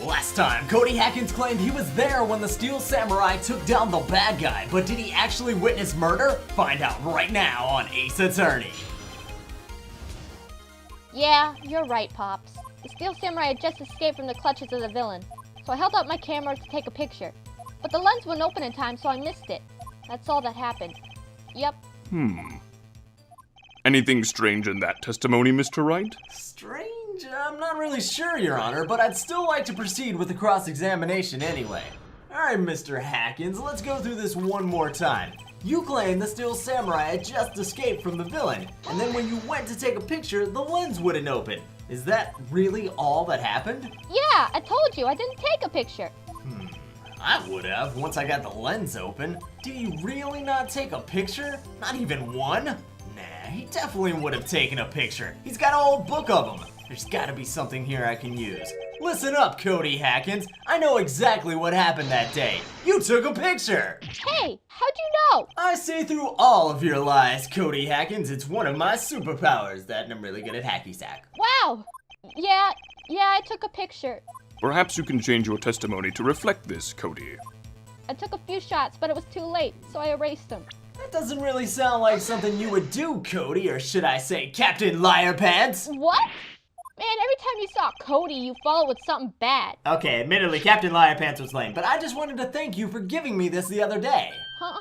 Last time, Cody Hackins claimed he was there when the Steel Samurai took down the bad guy, but did he actually witness murder? Find out right now on Ace Attorney. Yeah, you're right, Pops. The Steel Samurai had just escaped from the clutches of the villain, so I held up my camera to take a picture. But the lens wouldn't open in time, so I missed it. That's all that happened. Yep. Anything strange in that testimony, Mr. Wright? Strange? I'm not really sure, Your Honor, but I'd still like to proceed with the cross-examination anyway. Alright, Mr. Hackins, let's go through this one more time. You claim the Steel Samurai had just escaped from the villain, and then when you went to take a picture, the lens wouldn't open. Is that really all that happened? Yeah, I told you, I didn't take a picture. I would have, once I got the lens open. Did he really not take a picture? Not even one? Nah, he definitely would have taken a picture. He's got a whole book of them. There's gotta be something here I can use. Listen up, Cody Hackins. I know exactly what happened that day. You took a picture. Hey, how'd you know? I see through all of your lies, Cody Hackins. It's one of my superpowers, that and I'm really good at hacky sack. Wow. Yeah, I took a picture. Perhaps you can change your testimony to reflect this, Cody. I took a few shots, but it was too late, so I erased them. That doesn't really sound like something you would do, Cody, or should I say Captain Liar Pants? What? Man, every time you saw Cody, you followed with something bad. Okay, admittedly, Captain Liar Pants was lame, but I just wanted to thank you for giving me this the other day. Huh?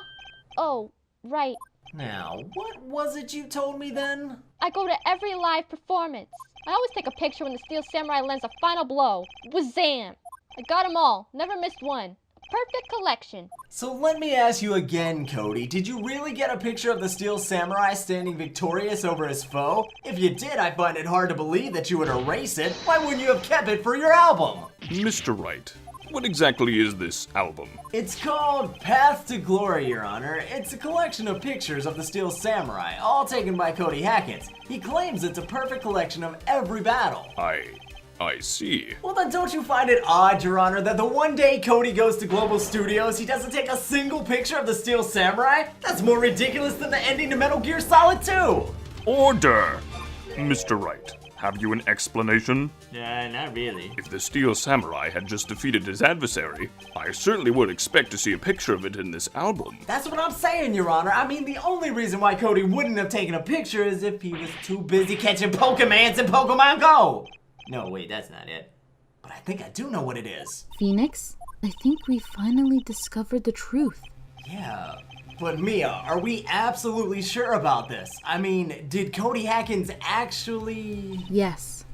Oh, right. Now, what was it you told me then? I go to every live performance. I always take a picture when the Steel Samurai lands a final blow. Wazam! I got them all, never missed one. A perfect collection. So let me ask you again, Cody. Did you really get a picture of the Steel Samurai standing victorious over his foe? If you did, I find it hard to believe that you would erase it. Why wouldn't you have kept it for your album? Mr. Wright, what exactly is this album? It's called Path to Glory, Your Honor. It's a collection of pictures of the Steel Samurai, all taken by Cody Hackins. He claims it's a perfect collection of every battle. I see. Well then don't you find it odd, Your Honor, that the one day Cody goes to Global Studios, he doesn't take a single picture of the Steel Samurai? That's more ridiculous than the ending to Metal Gear Solid 2! Order! Mr. Wright, have you an explanation? Not really. If the Steel Samurai had just defeated his adversary, I certainly would expect to see a picture of it in this album. That's what I'm saying, Your Honor. I mean, the only reason why Cody wouldn't have taken a picture is if he was too busy catching Pokemons in Pokemon Go! No, wait, that's not it. But I think I do know what it is. Phoenix, I think we finally discovered the truth. Yeah, but Mia, are we absolutely sure about this? I mean, did Cody Hackins actually... Yes,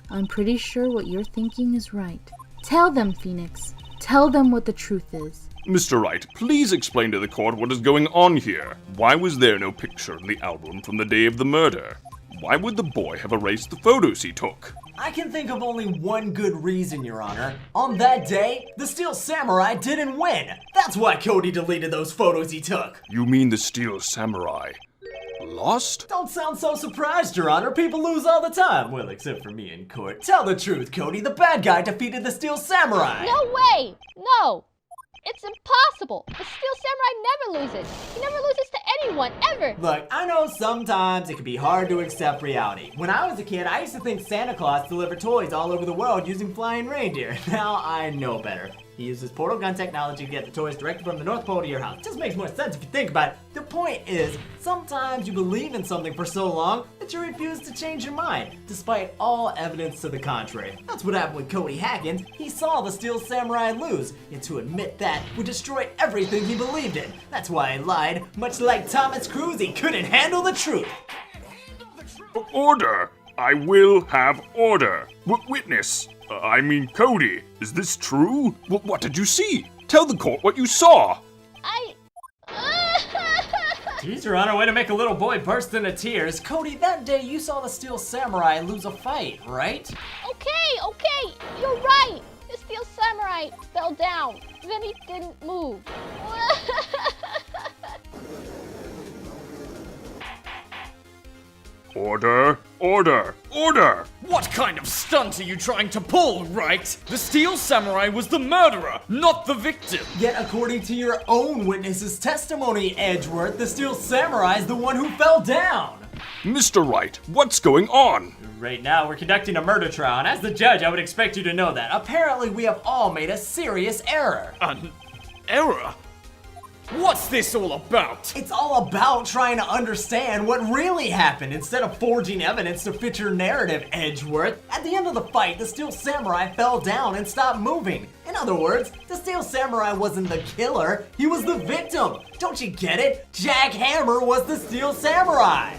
I'm pretty sure what you're thinking is right. Tell them, Phoenix. Tell them what the truth is. Mr. Wright, please explain to the court what is going on here. Why was there no picture in the album from the day of the murder? Why would the boy have erased the photos he took? I can think of only one good reason, Your Honor. On that day, the Steel Samurai didn't win. That's why Cody deleted those photos he took. You mean the Steel Samurai lost? Don't sound so surprised, Your Honor. People lose all the time. Well, except for me in court. Tell the truth, Cody. The bad guy defeated the Steel Samurai. No way! No! It's impossible! The Steel Samurai never loses! He never loses to anyone, ever! Look, I know sometimes it can be hard to accept reality. When I was a kid, I used to think Santa Claus delivered toys all over the world using flying reindeer. Now I know better. He uses portal gun technology to get the toys directly from the North Pole to your house. It just makes more sense if you think about it. The point is, sometimes you believe in something for so long that you refuse to change your mind, despite all evidence to the contrary. That's what happened with Cody Hackins. He saw the Steel Samurai lose, and to admit that would destroy everything he believed in. That's why he lied, much like Thomas Cruise, he couldn't handle the truth. Order! I will have order. Witness. Cody, is this true? What did you see? Tell the court what you saw. Jeez, Your Honor, way to make a little boy burst into tears. Cody, that day you saw the Steel Samurai lose a fight, right? Okay, you're right. The Steel Samurai fell down. Then he didn't move. Order! Order! Order! What kind of stunt are you trying to pull, Wright? The Steel Samurai was the murderer, not the victim. Yet according to your own witness's testimony, Edgeworth, the Steel Samurai is the one who fell down. Mr. Wright, what's going on? right now we're conducting a murder trial, and as the judge, I would expect you to know that. Apparently, we have all made a serious error. An error? What's this all about? It's all about trying to understand what really happened instead of forging evidence to fit your narrative, Edgeworth. At the end of the fight, the Steel Samurai fell down and stopped moving. In other words, the Steel Samurai wasn't the killer, he was the victim. Don't you get it? Jack Hammer was the Steel Samurai.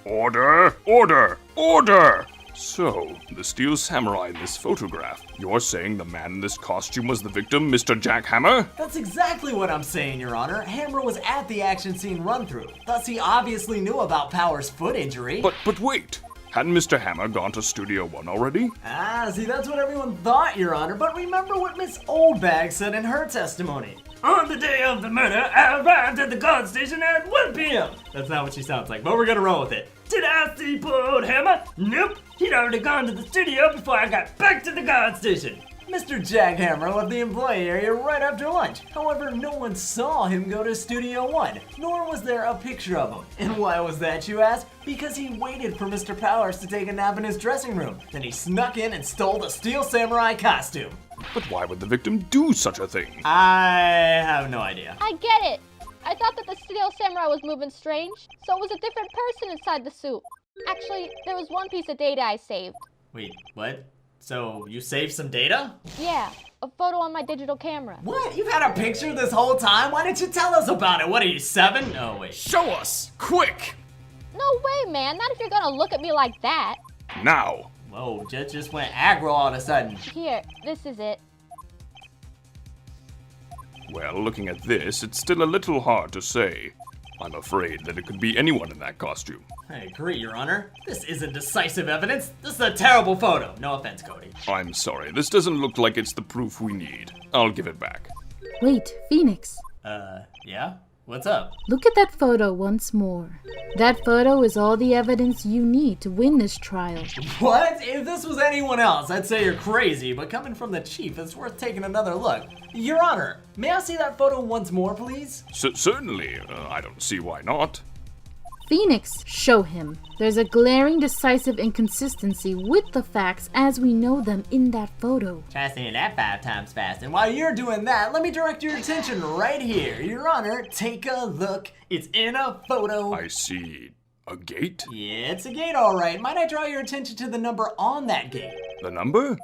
Order! Order! Order! So, the Steel Samurai in this photograph. You're saying the man in this costume was the victim, Mr. Jack Hammer? That's exactly what I'm saying, Your Honor. Hammer was at the action scene run-through. Thus, he obviously knew about Power's foot injury. But wait! Hadn't Mr. Hammer gone to Studio One already? See, that's what everyone thought, Your Honor. But remember what Miss Oldbag said in her testimony. On the day of the murder, I arrived at the guard station at 1 p.m. That's not what she sounds like, but we're gonna roll with it. Did I see poor old Hammer? Nope. He'd already gone to the studio before I got back to the guard station. Mr. Jack Hammer left the employee area right after lunch. However, no one saw him go to Studio One, nor was there a picture of him. And why was that, you ask? Because he waited for Mr. Powers to take a nap in his dressing room. Then he snuck in and stole the Steel Samurai costume. But why would the victim do such a thing? I have no idea. I get it. I thought that the Steel Samurai was moving strange, so it was a different person inside the suit. Actually, there was one piece of data I saved. Wait, what? So, you saved some data? Yeah, a photo on my digital camera. What? You've had a picture this whole time? Why didn't you tell us about it? What are you, 7? Oh, wait. Show us! Quick! No way, man. Not if you're gonna look at me like that. Now! Whoa, just went aggro all of a sudden. Here, this is it. Well, looking at this, it's still a little hard to say. I'm afraid that it could be anyone in that costume. I agree, Your Honor. This isn't decisive evidence. This is a terrible photo. No offense, Cody. I'm sorry, this doesn't look like it's the proof we need. I'll give it back. Wait, Phoenix. Yeah? What's up? Look at that photo once more. That photo is all the evidence you need to win this trial. What? If this was anyone else, I'd say you're crazy, but coming from the chief, it's worth taking another look. Your Honor, may I see that photo once more, please? Certainly. I don't see why not. Phoenix, show him. There's a glaring decisive inconsistency with the facts as we know them in that photo. Try saying that 5 times fast. And while you're doing that, let me direct your attention right here. Your Honor, take a look. It's in a photo. I see a gate? Yeah, it's a gate, all right. Might I draw your attention to the number on that gate? The number?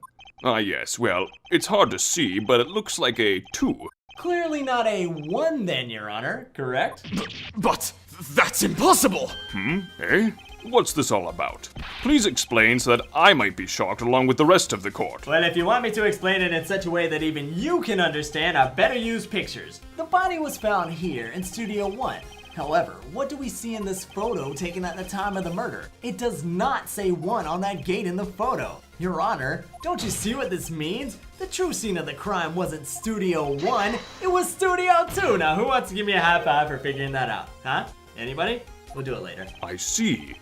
Ah, yes. Well, it's hard to see, but it looks like a 2. Clearly not a 1 then, Your Honor, correct? But that's impossible! Eh? What's this all about? Please explain so that I might be shocked along with the rest of the court. Well, if you want me to explain it in such a way that even you can understand, I better use pictures. The body was found here in Studio One. However, what do we see in this photo taken at the time of the murder? It does not say 1 on that gate in the photo. Your Honor, don't you see what this means? The true scene of the crime wasn't Studio 1, it was Studio 2. Now, who wants to give me a high five for figuring that out? Huh? Anybody? We'll do it later. I see.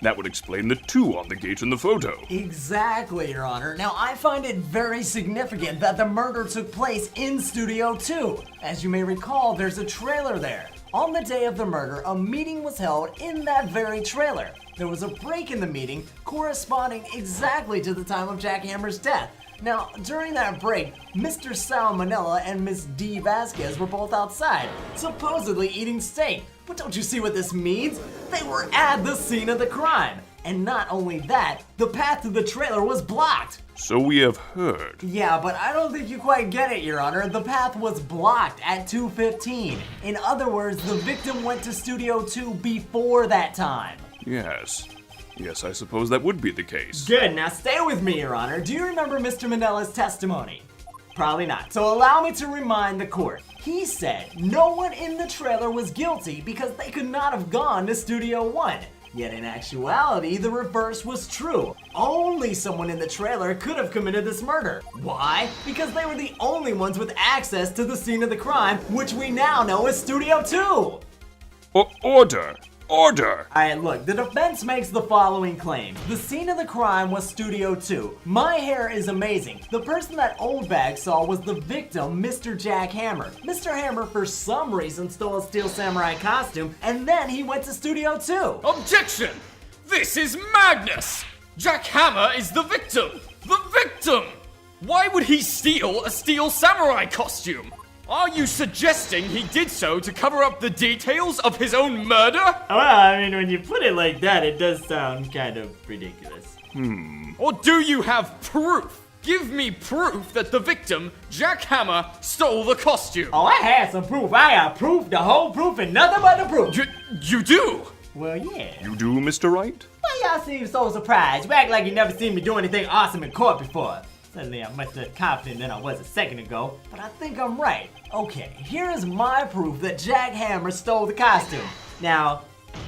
That would explain the 2 on the gate in the photo. Exactly, Your Honor. Now, I find it very significant that the murder took place in Studio 2. As you may recall, there's a trailer there. On the day of the murder, a meeting was held in that very trailer. There was a break in the meeting corresponding exactly to the time of Jack Hammer's death. Now, during that break, Mr. Sal Manella and Miss D. Vasquez were both outside, supposedly eating steak. But don't you see what this means? They were at the scene of the crime. And not only that, the path to the trailer was blocked. So we have heard. Yeah, but I don't think you quite get it, Your Honor. The path was blocked at 2:15. In other words, the victim went to Studio 2 before that time. Yes. Yes, I suppose that would be the case. Good, now stay with me, Your Honor. Do you remember Mr. Manella's testimony? Probably not. So allow me to remind the court. He said no one in the trailer was guilty because they could not have gone to Studio 1. Yet in actuality, the reverse was true. Only someone in the trailer could have committed this murder. Why? Because they were the only ones with access to the scene of the crime, which we now know is Studio 2. Order! Order! Alright, look, the defense makes the following claim. The scene of the crime was Studio 2. My hair is amazing. The person that Oldbag saw was the victim, Mr. Jack Hammer. Mr. Hammer, for some reason, stole a Steel Samurai costume, and then he went to Studio 2. Objection! This is madness! Jack Hammer is the victim! The victim! Why would he steal a steel samurai costume? Are you suggesting he did so to cover up the details of his own murder? Well, I mean, when you put it like that, it does sound kind of ridiculous. Or do you have proof? Give me proof that the victim, Jack Hammer, stole the costume. Oh, I had some proof. I got proof, the whole proof, and nothing but the proof. You do? Well, yeah. You do, Mr. Wright? Why y'all seem so surprised? You act like you never seen me do anything awesome in court before. Suddenly I'm much less confident than I was a second ago, but I think I'm right. Okay, here is my proof that Jack Hammer stole the costume. Now,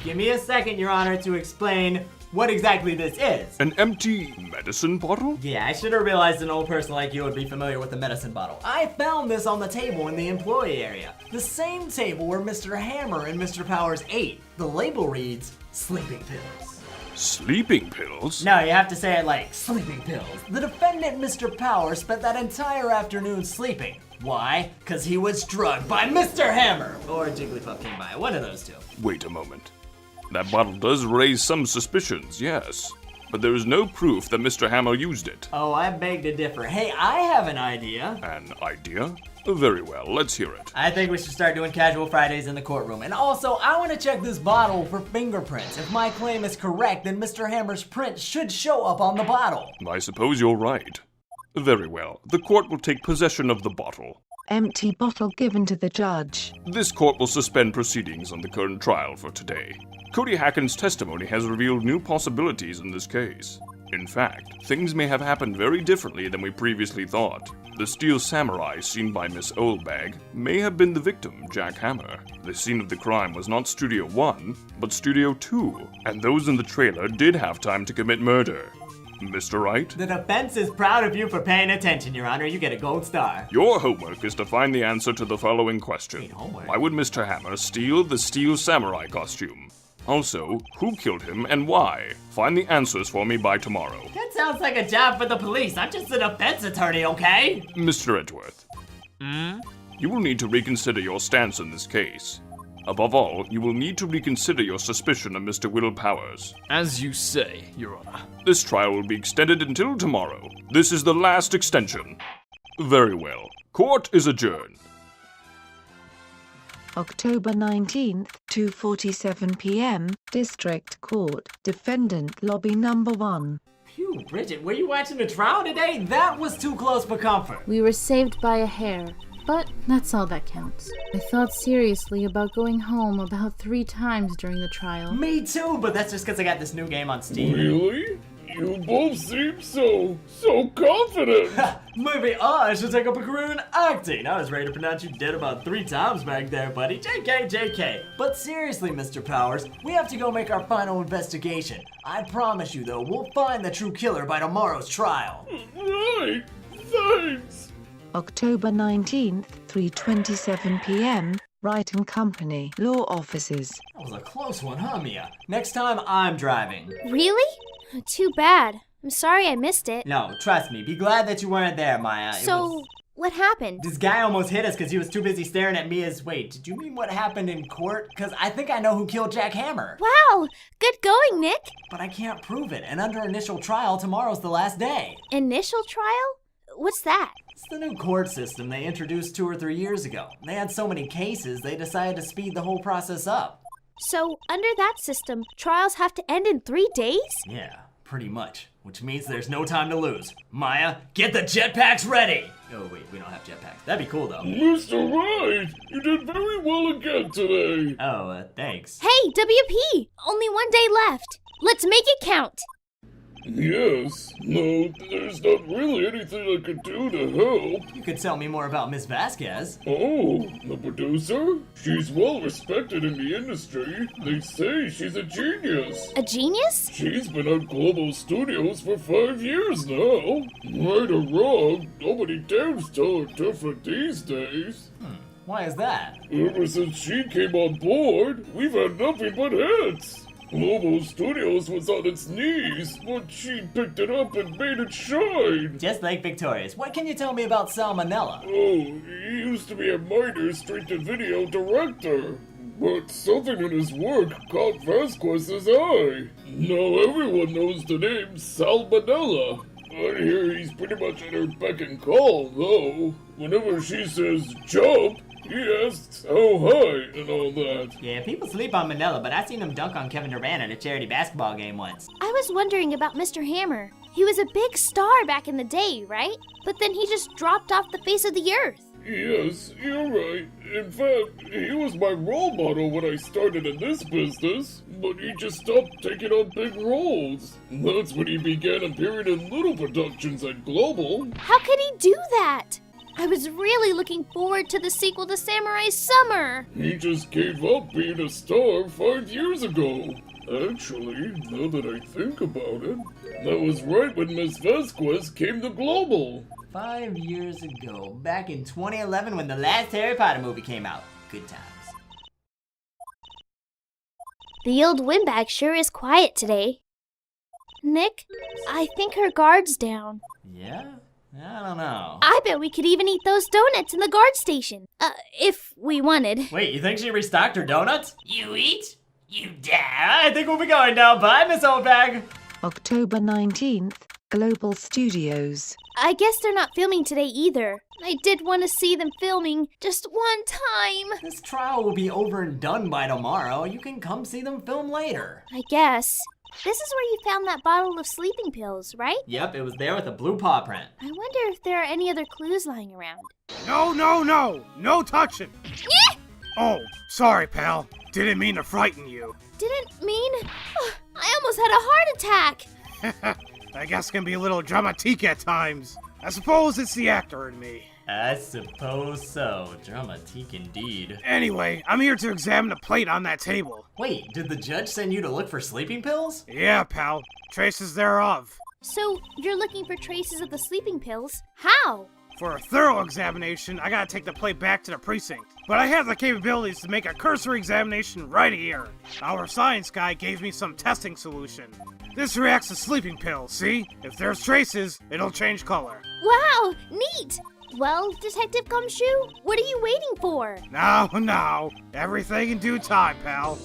give me a second, Your Honor, to explain what exactly this is. An empty medicine bottle? Yeah, I should have realized an old person like you would be familiar with the medicine bottle. I found this on the table in the employee area. The same table where Mr. Hammer and Mr. Powers ate. The label reads, sleeping pills. Sleeping pills? No, you have to say it like sleeping pills. The defendant, Mr. Powers, spent that entire afternoon sleeping. Why? Because he was drugged by Mr. Hammer. Or Jigglypuff came by, one of those two. Wait a moment. That bottle does raise some suspicions, yes. But there is no proof that Mr. Hammer used it. Oh, I beg to differ. Hey, I have an idea. An idea? Very well, let's hear it. I think we should start doing casual Fridays in the courtroom. And also, I want to check this bottle for fingerprints. If my claim is correct, then Mr. Hammer's print should show up on the bottle. I suppose you're right. Very well, the court will take possession of the bottle. Empty bottle given to the judge. This court will suspend proceedings on the current trial for today. Cody Hacken's testimony has revealed new possibilities in this case. In fact, things may have happened very differently than we previously thought. The steel samurai seen by Miss Oldbag may have been the victim, Jack Hammer. The scene of the crime was not Studio 1, but Studio 2, and those in the trailer did have time to commit murder. Mr. Wright? The defense is proud of you for paying attention, Your Honor. You get a gold star. Your homework is to find the answer to the following question. Wait, homework? Why would Mr. Hammer steal the steel samurai costume? Also, who killed him and why? Find the answers for me by tomorrow. That sounds like a job for the police. I'm just a defense attorney, okay? Mr. Edgeworth. You will need to reconsider your stance in this case. Above all, you will need to reconsider your suspicion of Mr. Will Powers. As you say, Your Honor. This trial will be extended until tomorrow. This is the last extension. Very well. Court is adjourned. October 19th, 2:47 p.m., District Court, Defendant Lobby Number 1. Phew, Bridget, were you watching the trial today? That was too close for comfort. We were saved by a hair, but that's all that counts. I thought seriously about going home about 3 times during the trial. Me too, but that's just because I got this new game on Steam. Really? You both seem so confident. Maybe I should take up a career in acting. I was ready to pronounce you dead about 3 times back there, buddy. JK, JK. But seriously, Mr. Powers, we have to go make our final investigation. I promise you, though, we'll find the true killer by tomorrow's trial. Right, thanks. October 19th, 3:27 p.m., Wright & Company, Law Offices. That was a close one, huh, Mia? Next time, I'm driving. Really? Too bad. I'm sorry I missed it. No, trust me. Be glad that you weren't there, Maya. What happened? This guy almost hit us because he was too busy staring at Mia's... Wait, did you mean what happened in court? Because I think I know who killed Jack Hammer. Wow! Good going, Nick! But I can't prove it, and under initial trial, tomorrow's the last day. Initial trial? What's that? It's the new court system they introduced 2 or 3 years ago. They had so many cases, they decided to speed the whole process up. So, under that system, trials have to end in 3 days? Yeah, pretty much. Which means there's no time to lose. Maya, get the jetpacks ready! Oh wait, we don't have jetpacks. That'd be cool though. Mr. Wright, you did very well again today. Oh, thanks. Hey, WP! Only 1 day left. Let's make it count. Yes. No, there's not really anything I could do to help. You could tell me more about Miss Vasquez. Oh, the producer? She's well respected in the industry. They say she's a genius. A genius? She's been at Global Studios for 5 years now. Right or wrong, nobody dares tell her different these days. Why is that? Ever since she came on board, we've had nothing but hits. Global Studios was on its knees, but she picked it up and made it shine. Just like Victorious. What can you tell me about Salmonella? Oh, he used to be a minor straight-to-video director. but something in his work caught Vasquez's eye. Now everyone knows the name Salmonella. I hear he's pretty much at her beck and call, though. Whenever she says jump, he asks how high and all that. Yeah, people sleep on Manila, but I seen him dunk on Kevin Durant at a charity basketball game once. I was wondering about Mr. Hammer. He was a big star back in the day, right? But then he just dropped off the face of the earth. Yes, you're right. In fact, he was my role model when I started in this business, but he just stopped taking on big roles. That's when he began appearing in little productions at Global. How could he do that? I was really looking forward to the sequel to Samurai Summer. He just gave up being a star 5 years ago. Actually, now that I think about it, that was right when Miss Vasquez came to Global. 5 years ago, back in 2011 when the last Harry Potter movie came out. Good times. The old windbag sure is quiet today. Nick, I think her guard's down. Yeah? I don't know. I bet we could even eat those donuts in the guard station. If we wanted. Wait, you think she restocked her donuts? You eat? You dare? I think we'll be going now. Bye, Miss Oldbag. October 19th, Global Studios. I guess they're not filming today either. I did want to see them filming just one time. This trial will be over and done by tomorrow. You can come see them film later. I guess. This is where you found that bottle of sleeping pills, right? Yep, it was there with a blue paw print. I wonder if there are any other clues lying around. No! No touching! Oh, sorry, pal. Didn't mean to frighten you. Didn't mean... I almost had a heart attack. I guess it can be a little dramatique at times. I suppose it's the actor in me. I suppose so. Dramatique indeed. Anyway, I'm here to examine the plate on that table. Wait, did the judge send you to look for sleeping pills? Yeah, pal. Traces thereof. So, you're looking for traces of the sleeping pills? How? For a thorough examination, I gotta take the plate back to the precinct. But I have the capabilities to make a cursory examination right here. Our science guy gave me some testing solution. This reacts to sleeping pills, see? If there's traces, it'll change color. Wow, neat! Well, Detective Gumshoe, what are you waiting for? Now, everything in due time, pal.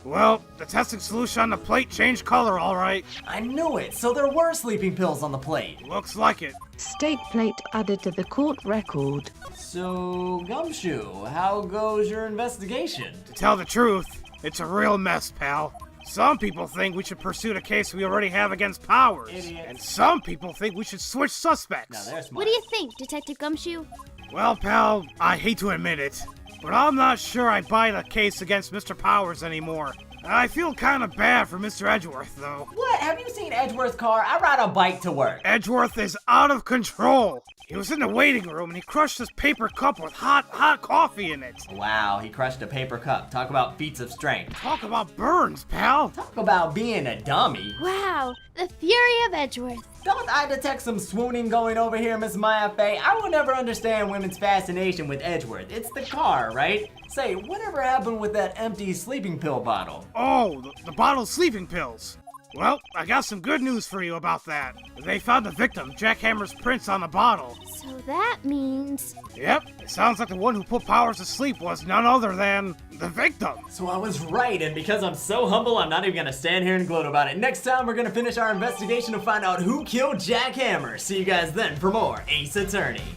Well, the testing solution on the plate changed color, all right. I knew it, so there were sleeping pills on the plate. Looks like it. State plate added to the court record. So, Gumshoe, how goes your investigation? To tell the truth, it's a real mess, pal. Some people think we should pursue the case we already have against Powers. Idiots. And some people think we should switch suspects. Now, they're smart. What do you think, Detective Gumshoe? Well, pal, I hate to admit it, but I'm not sure I buy the case against Mr. Powers anymore. I feel kind of bad for Mr. Edgeworth, though. What? Have you seen Edgeworth's car? I ride a bike to work. Edgeworth is out of control. He was in the waiting room and he crushed this paper cup with hot coffee in it. Wow, he crushed a paper cup. Talk about feats of strength. Talk about burns, pal. Talk about being a dummy. Wow, the fury of Edgeworth. Don't I detect some swooning going over here, Miss Maya Fey? I will never understand women's fascination with Edgeworth. It's the car, right? Say, whatever happened with that empty sleeping pill bottle? Oh, the bottle of sleeping pills. Well, I got some good news for you about that. They found the victim, Jack Hammer's prints on the bottle. So that means... Yep, it sounds like the one who put Powers to sleep was none other than the victim. So I was right, and because I'm so humble, I'm not even gonna stand here and gloat about it. Next time, we're gonna finish our investigation to find out who killed Jack Hammer. See you guys then for more Ace Attorney.